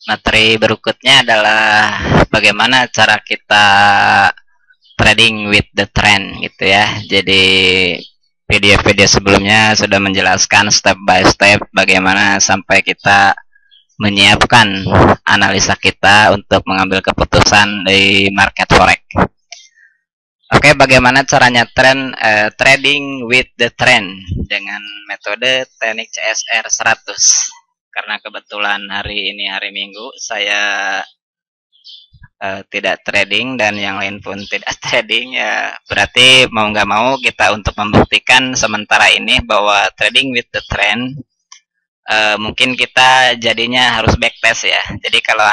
Materi berikutnya adalah bagaimana cara kita trading with the trend gitu ya. Jadi video-video sebelumnya sudah menjelaskan step by step bagaimana sampai kita menyiapkan analisa kita untuk mengambil keputusan di market forex. Oke, bagaimana caranya trading with the trend dengan metode teknik CSR 100. Karena kebetulan hari ini hari Minggu, saya tidak trading dan yang lain pun tidak trading, ya berarti mau nggak mau kita untuk membuktikan sementara ini bahwa trading with the trend, mungkin kita jadinya harus backtest ya. Jadi kalau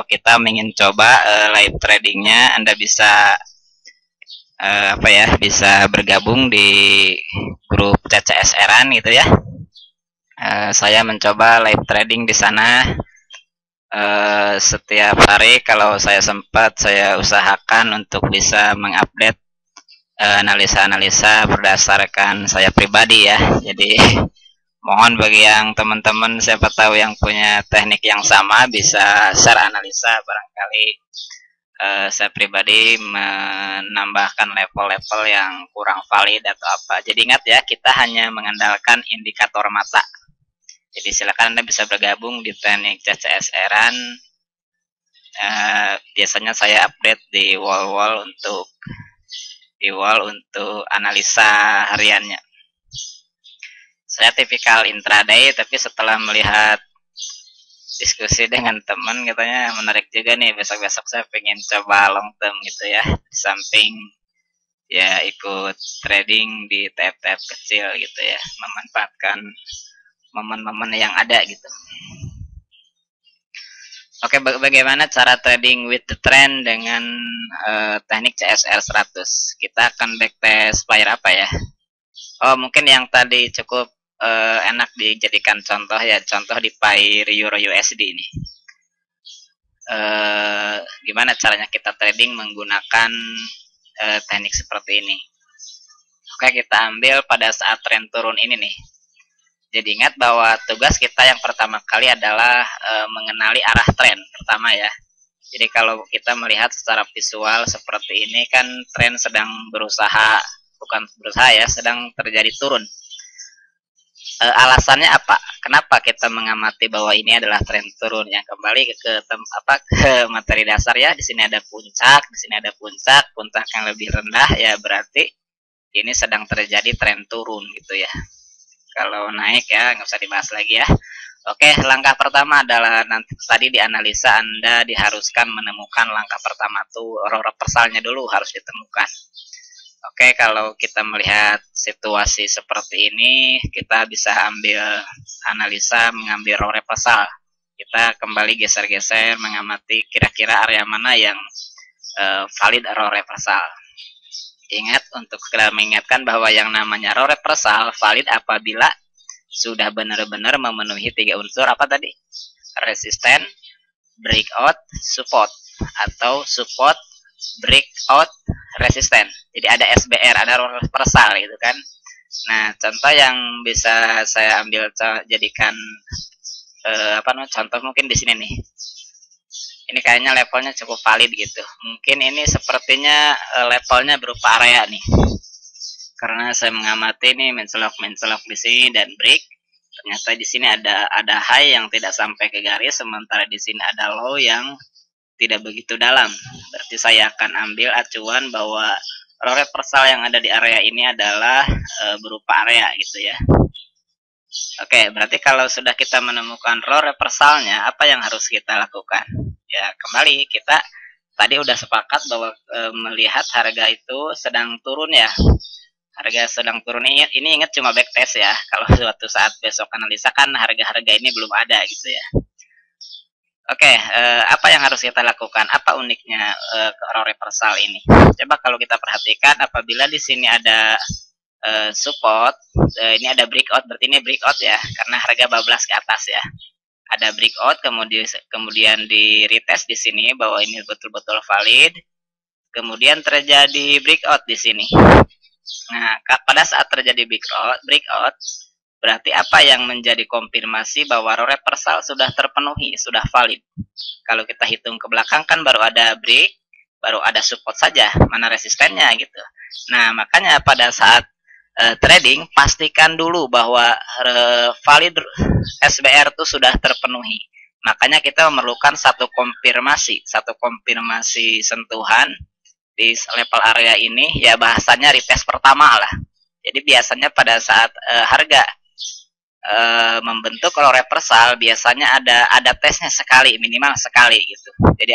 kita ingin coba live tradingnya, Anda bisa bisa bergabung di grup CCSR-an gitu ya. Saya mencoba live trading di sana. Setiap hari kalau saya sempat, saya usahakan untuk bisa mengupdate analisa-analisa berdasarkan saya pribadi ya. Jadi mohon bagi yang teman-teman siapa tahu yang punya teknik yang sama bisa share analisa, barangkali saya pribadi menambahkan level-level yang kurang valid atau apa. Jadi ingat ya, kita hanya mengandalkan indikator mata. Jadi silakan Anda bisa bergabung di teknik CCSR-an. Biasanya saya update di wall untuk analisa hariannya. Saya tipikal intraday, tapi setelah melihat diskusi dengan teman, katanya menarik juga nih, besok-besok saya pengen coba long term gitu ya, di samping ya ikut trading di tab-tab kecil gitu ya, memanfaatkan momen-momen yang ada gitu. Oke, bagaimana cara trading with the trend dengan teknik CSR 100? Kita akan backtest player apa ya? Oh, mungkin yang tadi cukup enak dijadikan contoh ya, contoh di pair Euro USD ini. Gimana caranya kita trading menggunakan teknik seperti ini? Oke, kita ambil pada saat tren turun ini nih. Jadi ingat bahwa tugas kita yang pertama kali adalah mengenali arah tren pertama ya. Jadi kalau kita melihat secara visual seperti ini kan tren sedang sedang terjadi turun. Alasannya apa? Kenapa kita mengamati bahwa ini adalah tren turun? Yang kembali ke materi dasar ya. Di sini ada puncak, puncak yang lebih rendah ya berarti ini sedang terjadi tren turun gitu ya. Kalau naik ya nggak usah dibahas lagi ya. Oke, langkah pertama adalah nanti tadi di analisa Anda diharuskan menemukan langkah pertama tuh reversalnya dulu harus ditemukan. Oke, kalau kita melihat situasi seperti ini, kita bisa ambil analisa, mengambil row reversal. Kita kembali geser-geser, mengamati kira-kira area mana yang valid row reversal. Ingat, untuk mengingatkan bahwa yang namanya row reversal valid apabila sudah benar-benar memenuhi 3 unsur apa tadi? Resisten, breakout, support, atau support, breakout, resisten. Jadi ada SBR, ada reversal gitu kan. Nah, contoh yang bisa saya ambil jadikan contoh mungkin di sini nih. Ini kayaknya levelnya cukup valid gitu. Mungkin ini sepertinya levelnya berupa area nih. Karena saya mengamati nih mencelok di sini dan break. Ternyata di sini ada high yang tidak sampai ke garis, sementara di sini ada low yang tidak begitu dalam. Berarti saya akan ambil acuan bahwa row reversal yang ada di area ini adalah berupa area gitu ya. Oke, berarti kalau sudah kita menemukan row reversalnya, apa yang harus kita lakukan? Ya, kembali kita tadi udah sepakat bahwa melihat harga itu sedang turun ya. Harga sedang turun ini ingat cuma backtest ya. Kalau suatu saat besok analisa kan harga-harga ini belum ada gitu ya. Oke, apa yang harus kita lakukan? Apa uniknya row reversal ini? Coba kalau kita perhatikan, apabila di sini ada support, ini ada breakout, berarti ini breakout ya, karena harga bablas ke atas ya. Ada breakout, kemudian di retest di sini bahwa ini betul-betul valid, kemudian terjadi breakout di sini. Nah, pada saat terjadi breakout, Berarti apa yang menjadi konfirmasi bahwa row reversal sudah terpenuhi, sudah valid? Kalau kita hitung ke belakang kan baru ada break, baru ada support saja, mana resistennya gitu. Nah, makanya pada saat trading, pastikan dulu bahwa valid SBR itu sudah terpenuhi. Makanya kita memerlukan satu konfirmasi sentuhan di level area ini, ya bahasanya retest pertama lah. Jadi biasanya pada saat harga membentuk kalau reversal biasanya ada tesnya sekali, minimal sekali gitu. Jadi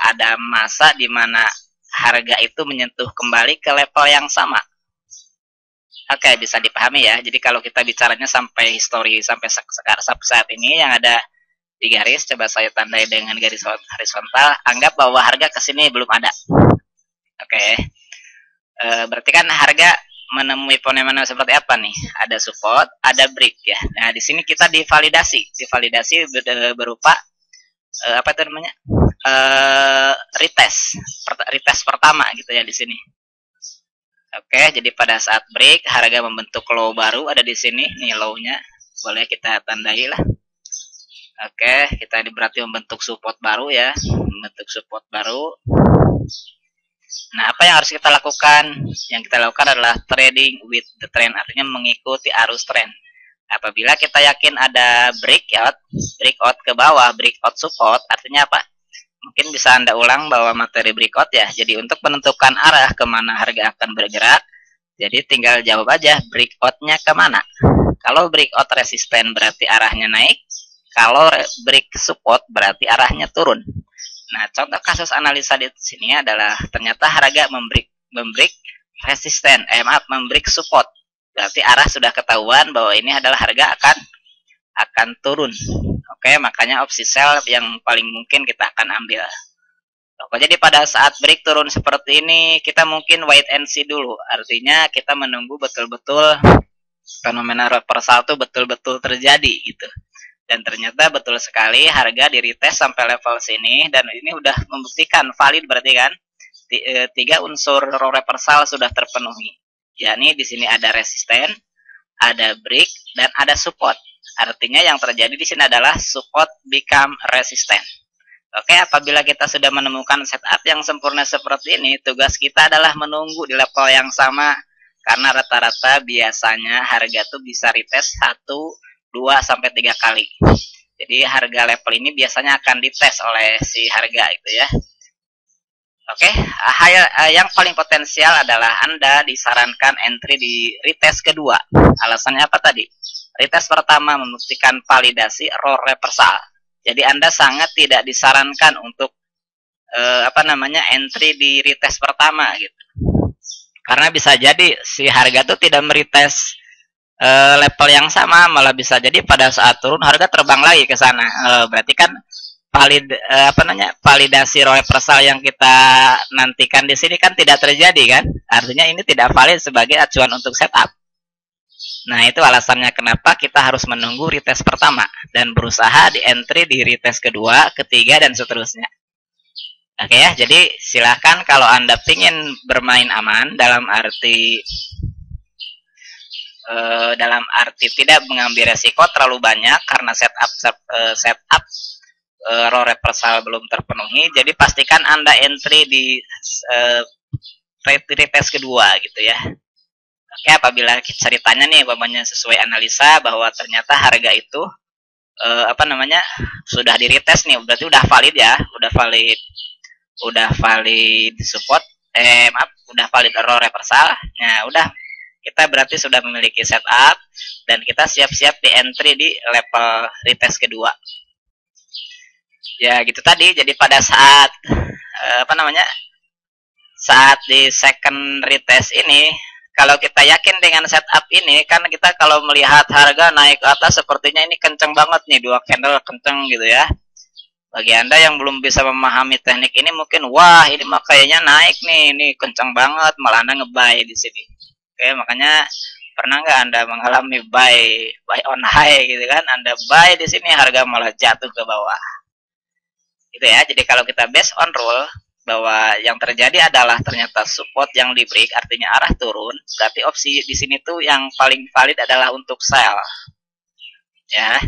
ada masa di mana harga itu menyentuh kembali ke level yang sama. Oke, bisa dipahami ya. Jadi kalau kita bicaranya sampai histori sampai saat ini yang ada di garis, coba saya tandai dengan garis horizontal, anggap bahwa harga ke sini belum ada. Oke. Berarti kan harga menemui fenomena seperti apa nih? Ada support, ada break ya. Nah, di sini kita divalidasi berupa apa itu namanya? Retest pertama gitu ya di sini. Oke, jadi pada saat break harga membentuk low baru ada di sini, nih low-nya. Boleh kita tandai lah. Oke, kita berarti membentuk support baru ya, membentuk support baru. Nah, apa yang harus kita lakukan? Yang kita lakukan adalah trading with the trend, artinya mengikuti arus trend. Apabila kita yakin ada breakout ke bawah, breakout support, artinya apa? Mungkin bisa Anda ulang bahwa materi breakout ya. Jadi untuk menentukan arah kemana harga akan bergerak, jadi tinggal jawab aja breakoutnya kemana. Kalau breakout resisten berarti arahnya naik, kalau break support berarti arahnya turun. Nah, contoh kasus analisa di sini adalah ternyata harga membreak resisten, membreak support. Berarti arah sudah ketahuan bahwa ini adalah harga akan turun. Oke, makanya opsi sell yang paling mungkin kita akan ambil. Oke, jadi pada saat break turun seperti ini, kita mungkin wait and see dulu. Artinya kita menunggu betul-betul fenomena reversal itu betul-betul terjadi gitu. Dan ternyata betul sekali harga di retest sampai level sini, dan ini udah membuktikan valid berarti kan. Tiga unsur row reversal sudah terpenuhi. Yakni di sini ada resisten, ada break, dan ada support. Artinya yang terjadi di sini adalah support become resistant. Oke, apabila kita sudah menemukan setup yang sempurna seperti ini, tugas kita adalah menunggu di level yang sama, karena rata-rata biasanya harga tuh bisa retest 1, 2, sampai 3 kali. Jadi harga level ini biasanya akan dites oleh si harga itu ya. Oke, yang paling potensial adalah Anda disarankan entry di retest kedua. Alasannya apa tadi? Retest pertama membuktikan validasi row reversal. Jadi Anda sangat tidak disarankan untuk entry di retest pertama gitu. Karena bisa jadi si harga tuh tidak meretest level yang sama, malah bisa jadi pada saat turun harga terbang lagi ke sana. Berarti kan validasi row reversal yang kita nantikan di sini kan tidak terjadi kan? Artinya ini tidak valid sebagai acuan untuk setup. Nah, itu alasannya kenapa kita harus menunggu retest pertama dan berusaha di entry di retest kedua, ketiga, dan seterusnya. Oke ya, jadi silahkan kalau Anda ingin bermain aman dalam arti tidak mengambil resiko terlalu banyak karena setup row reversal belum terpenuhi. Jadi pastikan Anda entry di retest kedua gitu ya. Oke, apabila ceritanya nih umpamanya sesuai analisa bahwa ternyata harga itu sudah di retest nih, berarti udah valid ya, udah valid support, udah valid row reversal. Nah, udah kita berarti sudah memiliki setup dan kita siap-siap di entry di level retest kedua. Ya, gitu tadi. Jadi pada saat saat di second retest ini, kalau kita yakin dengan setup ini, kan kita kalau melihat harga naik ke atas sepertinya ini kenceng banget nih, 2 candle kenceng gitu ya. Bagi Anda yang belum bisa memahami teknik ini mungkin, wah ini mah kayaknya naik nih, ini kenceng banget, malah Anda nge-buy di sini. Oke, makanya pernah nggak Anda mengalami buy on high gitu kan? Anda buy di sini harga malah jatuh ke bawah. Gitu ya. Jadi kalau kita based on rule bahwa yang terjadi adalah ternyata support yang di break, artinya arah turun. Berarti opsi di sini tuh yang paling valid adalah untuk sell. Ya.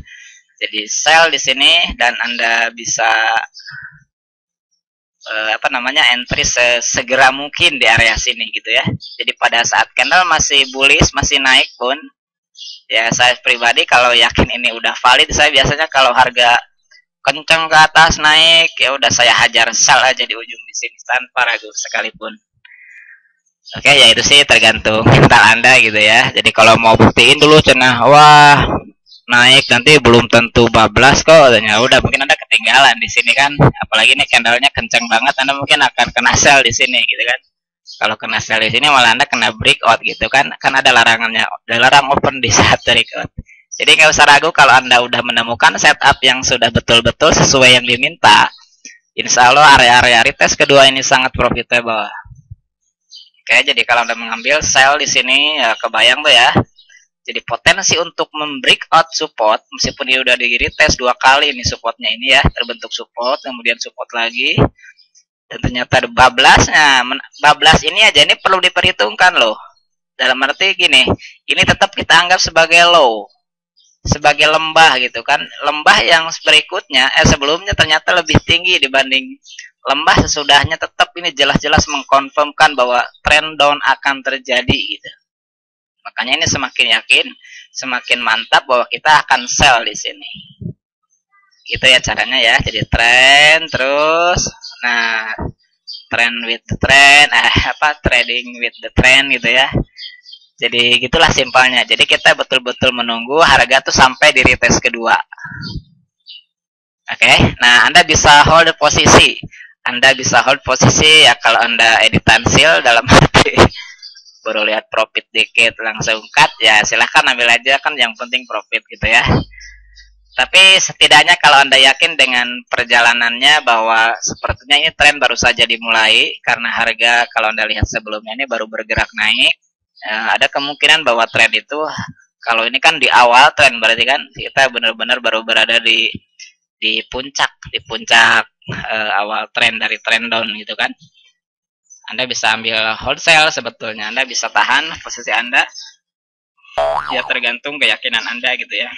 Jadi sell di sini dan Anda bisa entry segera mungkin di area sini gitu ya. Jadi pada saat candle masih bullish, masih naik pun ya saya pribadi kalau yakin ini udah valid, saya biasanya kalau harga kenceng ke atas naik ya udah saya hajar sell aja di ujung di sini tanpa ragu sekalipun. Oke, ya itu sih tergantung mental Anda gitu ya. Jadi kalau mau buktiin dulu cenah, wah naik nanti belum tentu bablas kok, ya udah mungkin Anda ketinggalan di sini kan. Apalagi ini candlenya kenceng banget, Anda mungkin akan kena sell di sini gitu kan. Kalau kena sell di sini malah Anda kena breakout gitu kan. Kan ada larangannya, ada larang open di saat breakout. Jadi nggak usah ragu kalau Anda udah menemukan setup yang sudah betul-betul sesuai yang diminta. Insya Allah area-area retest kedua ini sangat profitable. Oke, jadi kalau Anda mengambil sell di sini ya kebayang tuh ya. Jadi potensi untuk membreakout support meskipun dia udah di retest 2 kali ini supportnya ini ya, terbentuk support kemudian support lagi dan ternyata ada bablasnya. Bablas ini aja ini perlu diperhitungkan loh. Dalam arti gini, ini tetap kita anggap sebagai low, sebagai lembah gitu kan. Lembah yang berikutnya sebelumnya ternyata lebih tinggi dibanding lembah sesudahnya, tetap ini jelas-jelas mengkonfirmkan bahwa trend down akan terjadi gitu. Makanya ini semakin yakin, semakin mantap bahwa kita akan sell di sini. Gitu ya caranya ya. Jadi trend terus, nah trend with the trend, trading with the trend gitu ya. Jadi gitulah simpelnya. Jadi kita betul-betul menunggu harga tuh sampai di retest kedua. Oke, nah Anda bisa hold posisi. Anda bisa hold posisi ya kalau Anda editan seal dalam arti baru lihat profit dikit langsung cut ya silahkan ambil aja kan, yang penting profit gitu ya. Tapi setidaknya kalau Anda yakin dengan perjalanannya bahwa sepertinya ini tren baru saja dimulai karena harga kalau Anda lihat sebelumnya ini baru bergerak naik, ada kemungkinan bahwa tren itu kalau ini kan di awal tren berarti kan kita benar-benar baru berada di puncak awal tren dari tren down gitu kan. Anda bisa ambil wholesale sebetulnya, Anda bisa tahan posisi Anda, ya tergantung keyakinan Anda gitu ya.